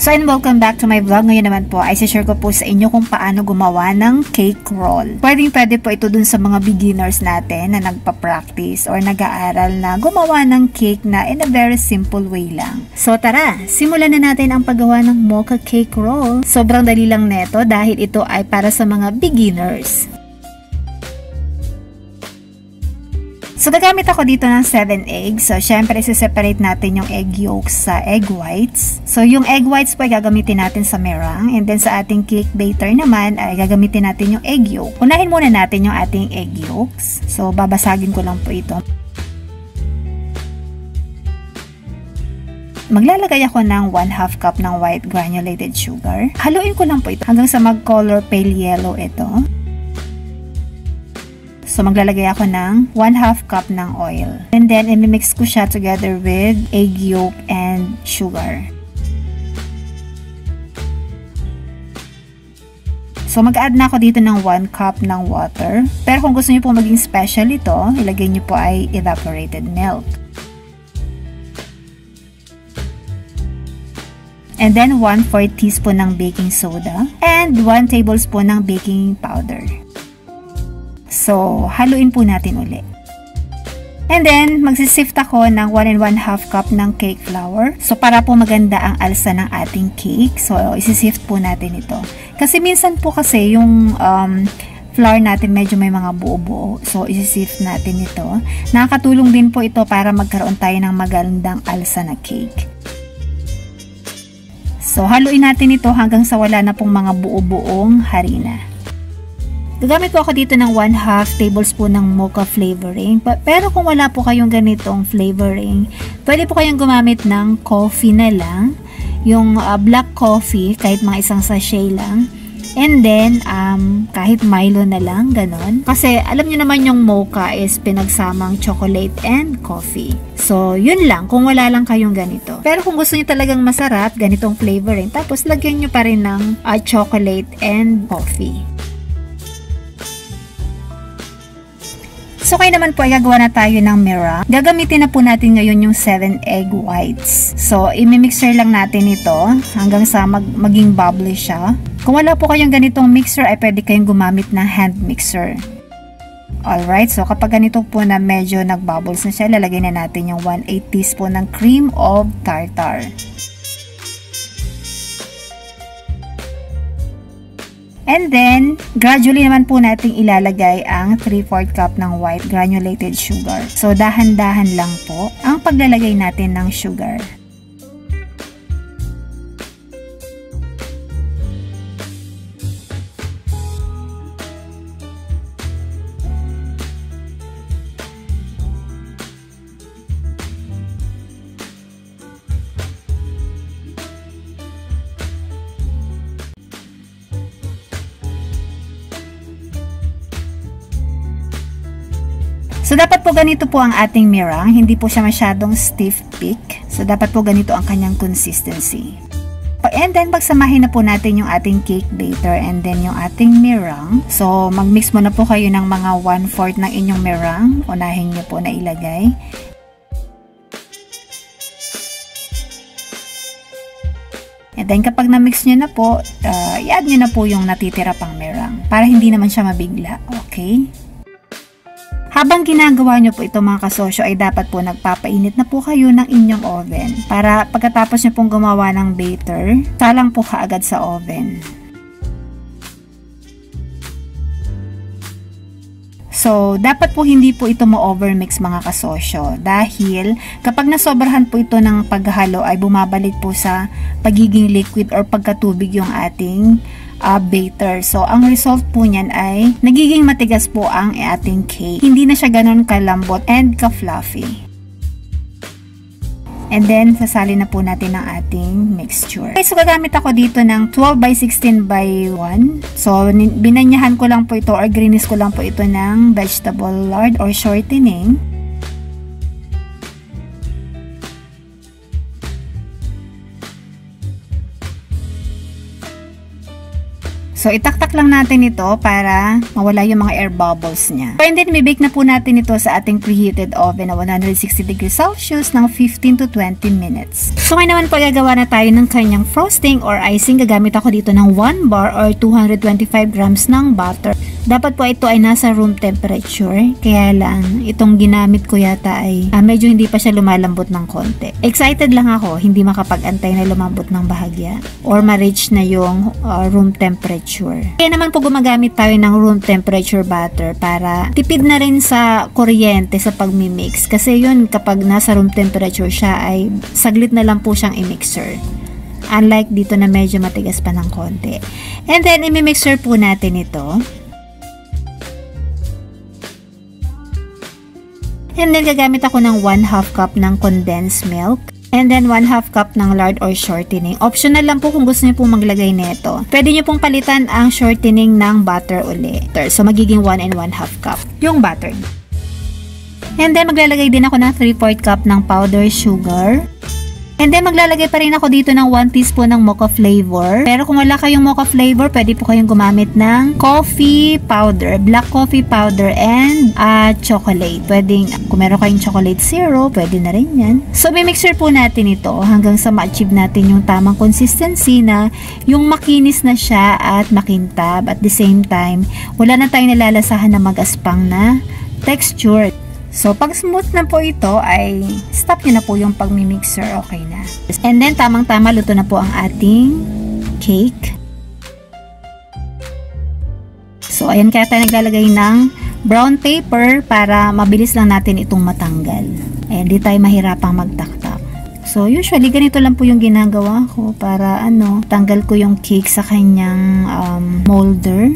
So and welcome back to my vlog. Ngayon naman po ay share ko po sa inyo kung paano gumawa ng cake roll. Pwede po ito dun sa mga beginners natin na nagpa-practice or nag-aaral na gumawa ng cake na in a very simple way lang. So tara, simulan na natin ang paggawa ng mocha cake roll. Sobrang dali lang neto dahil ito ay para sa mga beginners. So, gagamit ako dito ng 7 eggs. So, syempre, isi-separate natin yung egg yolks sa egg whites. So, yung egg whites po ay gagamitin natin sa meringue. And then, sa ating cake batter naman, ay gagamitin natin yung egg yolk. Unahin muna natin yung ating egg yolks. So, babasagin ko lang po ito. Maglalagay ako ng 1/2 cup ng white granulated sugar. Haluin ko lang po ito hanggang sa mag-color pale yellow ito. So, maglalagay ako ng 1/2 cup ng oil. And then, i-mix ko siya together with egg yolk and sugar. So, mag-add na ako dito ng 1 cup ng water. Pero kung gusto niyo po maging special ito, ilagay niyo po ay evaporated milk. And then, 1/4 teaspoon ng baking soda. And 1 tablespoon ng baking powder. So, haluin po natin uli. And then, magsisift ako ng 1 1/2 cup ng cake flour. So, para po maganda ang alsa ng ating cake. So, isisift po natin ito. Kasi minsan po kasi yung flour natin medyo may mga buo-buo. So, isisift natin ito. Nakakatulong din po ito para magkaroon tayo ng magandang alsa na cake. So, haluin natin ito hanggang sa wala na pong mga buo-buong harina. Gagamit po ako dito ng 1/2 tablespoon ng mocha flavoring. Pero kung wala po kayong ganitong flavoring, pwede po kayong gumamit ng coffee na lang. Yung black coffee, kahit mga isang sachet lang. And then, kahit Milo na lang, ganon. Kasi alam nyo naman yung mocha is pinagsamang chocolate and coffee. So, yun lang, kung wala lang kayong ganito. Pero kung gusto nyo talagang masarap, ganitong flavoring, tapos lagyan nyo pa rin ng chocolate and coffee. So, kaya naman po ay gagawa na tayo ng meringue. Gagamitin na po natin ngayon yung 7 egg whites. So, imimixer lang natin ito hanggang sa maging bubbly siya. Kung wala po kayong ganitong mixer, ay pwede kayong gumamit ng hand mixer. Alright, so kapag ganito po na medyo nagbubbles na siya, lalagay na natin yung 1/8 teaspoon ng cream of tartar. And then, gradually naman po natin ilalagay ang 3/4 cup ng white granulated sugar. So, dahan-dahan lang po ang paglalagay natin ng sugar. So, dapat po ganito po ang ating meringue. Hindi po siya masyadong stiff thick. So, dapat po ganito ang kanyang consistency. And then, pagsamahin na po natin yung ating cake batter and then yung ating meringue. So, mag-mix mo na po kayo ng mga 1/4 ng inyong meringue. Unahin nyo po na ilagay. And then, kapag na-mix nyo na po, i-add nyo na po yung natitira pang meringue. Para hindi naman siya mabigla. Okay? Habang ginagawa nyo po ito mga kasosyo ay dapat po nagpapainit na po kayo ng inyong oven para pagkatapos nyo pong gumawa ng batter, salang po kaagad sa oven. So, dapat po hindi po ito mo-overmix mga kasosyo dahil kapag nasobrahan po ito ng paghalo ay bumabalik po sa pagiging liquid or pagkatubig yung ating batter. So, ang result po niyan ay nagiging matigas po ang ating cake. Hindi na siya ganun kalambot and ka-fluffy. And then, sasali na po natin ang ating mixture. Okay, so gagamit ako dito ng 12 by 16 by 1. So, binanyahan ko lang po ito or greenish ko lang po ito ng vegetable lard or shortening. So, itaktak lang natin ito para mawala yung mga air bubbles niya. And then, bibake na po natin ito sa ating preheated oven na 160 degrees Celsius ng 15 to 20 minutes. So, ngayon naman po gagawa na tayo ng kanyang frosting or icing. Gagamit ako dito ng 1 bar or 225 grams ng butter. Dapat po ito ay nasa room temperature. Kaya lang, itong ginamit ko yata ay medyo hindi pa siya lumalambot ng konti. Excited lang ako, hindi makapag-antay na lumambot ng bahagya or ma-reach na yung room temperature. Kaya naman po gumagamit tayo ng room temperature butter para tipid na rin sa kuryente sa pagmimix. Kasi yun, kapag nasa room temperature siya ay saglit na lang po siyang i-mixer. Unlike dito na medyo matigas pa ng konti. And then, i-mixer po natin ito. And then, gagamit ako ng 1/2 cup ng condensed milk. And then, 1/2 cup ng lard or shortening. Optional lang po kung gusto niyo pong maglagay nito. Pwede niyo pong palitan ang shortening ng butter uli. So, magiging 1 and 1/2 cup yung butter. And then, maglalagay din ako ng 3/4 cup ng powdered sugar. And then, maglalagay pa rin ako dito ng 1 teaspoon ng mocha flavor. Pero kung wala kayong mocha flavor, pwede po kayong gumamit ng coffee powder, black coffee powder, and chocolate. Pwedeng, kung meron kayong chocolate zero, pwede na rin yan. So, mixer po natin ito hanggang sa ma-achieve natin yung tamang consistency na yung makinis na siya at makintab. At the same time, wala na tayong nalalasahan na magaspang na texture. So, pag smooth na po ito, ay stop nyo na po yung pagmimixer. Okay na. And then, tamang-tama, luto na po ang ating cake. So, ayan kaya tayo naglalagay ng brown paper para mabilis lang natin itong matanggal. Ayan, di tayo mahirapang magtaktak. So, usually, ganito lang po yung ginagawa ko para, tanggal ko yung cake sa kanyang molder.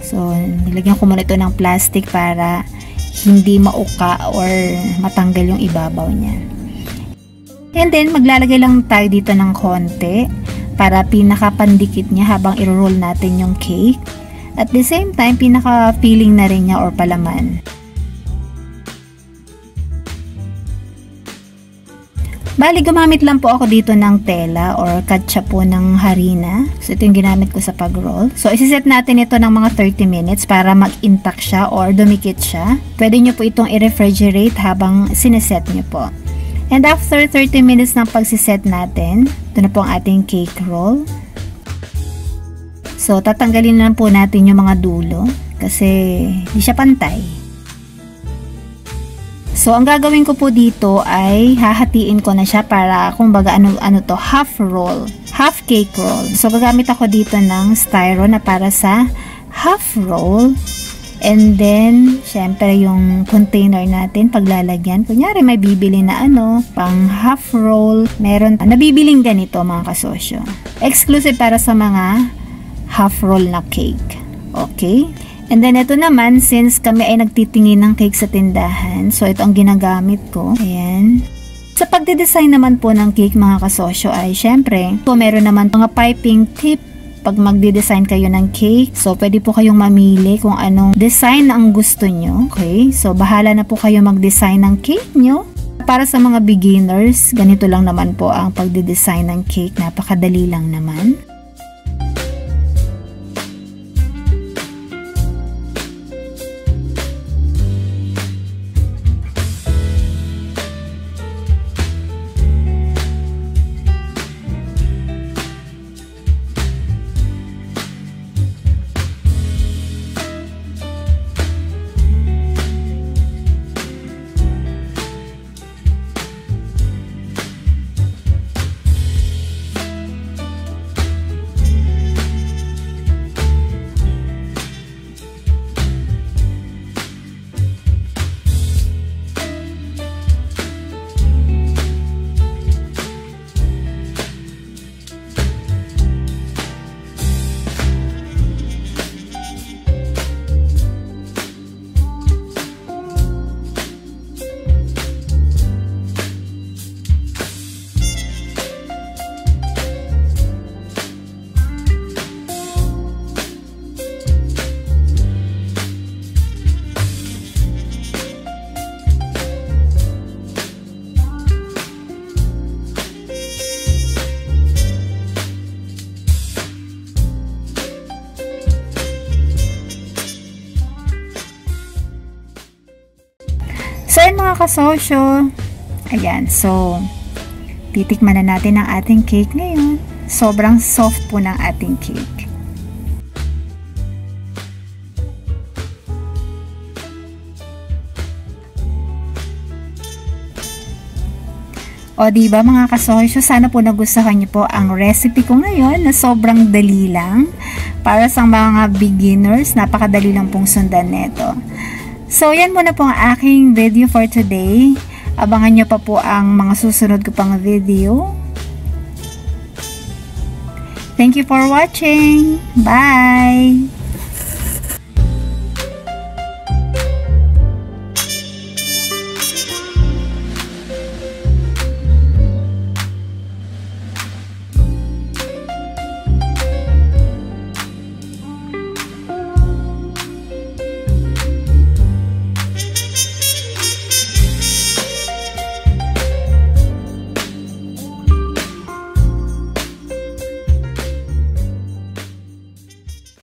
So, nilagyan ko muna ito ng plastic para hindi mauka or matanggal yung ibabaw niya. And then, maglalagay lang tayo dito ng konti para pinaka-pandikit niya habang i-roll natin yung cake. At the same time, pinaka-filling na rin niya or palaman. Bali, gumamit lang po ako dito ng tela or katsa po ng harina. So, ito yung ginamit ko sa pag-roll. So, isiset natin ito ng mga 30 minutes para mag-intact siya or dumikit siya. Pwede nyo po itong i-refrigerate habang sineset nyo po. And after 30 minutes ng pagsiset natin, ito na po ang ating cake roll. So, tatanggalin lang po natin yung mga dulo kasi hindi siya pantay. So, ang gagawin ko po dito ay hahatiin ko na siya para kumbaga ano to, half roll, half cake roll. So, gagamit ako dito ng styro na para sa half roll. And then, syempre yung container natin paglalagyan. Kunyari may bibili na pang half roll. Meron nabibiling ganito mga kasosyo. Exclusive para sa mga half roll na cake. Okay? And then, ito naman, since kami ay nagtitingin ng cake sa tindahan, so ito ang ginagamit ko. Ayan. Sa pagde-design naman po ng cake, mga kasosyo, ay syempre, po meron naman mga piping tip pag magde-design kayo ng cake. So, pwede po kayong mamili kung anong design ang gusto nyo. Okay? So, bahala na po kayo mag-design ng cake nyo. Para sa mga beginners, ganito lang naman po ang pagde-design ng cake. Napakadali lang naman. So, ayan mga kasosyo. Ayan, so, titikman na natin ang ating cake ngayon. Sobrang soft po ng ating cake. O diba mga kasosyo, sana po nagustuhan niyo po ang recipe ko ngayon na sobrang dali lang. Para sa mga beginners, napakadali lang pong sundan nito. So yan muna po ang aking video for today. Abangan niyo pa po ang mga susunod ko pang video. Thank you for watching. Bye!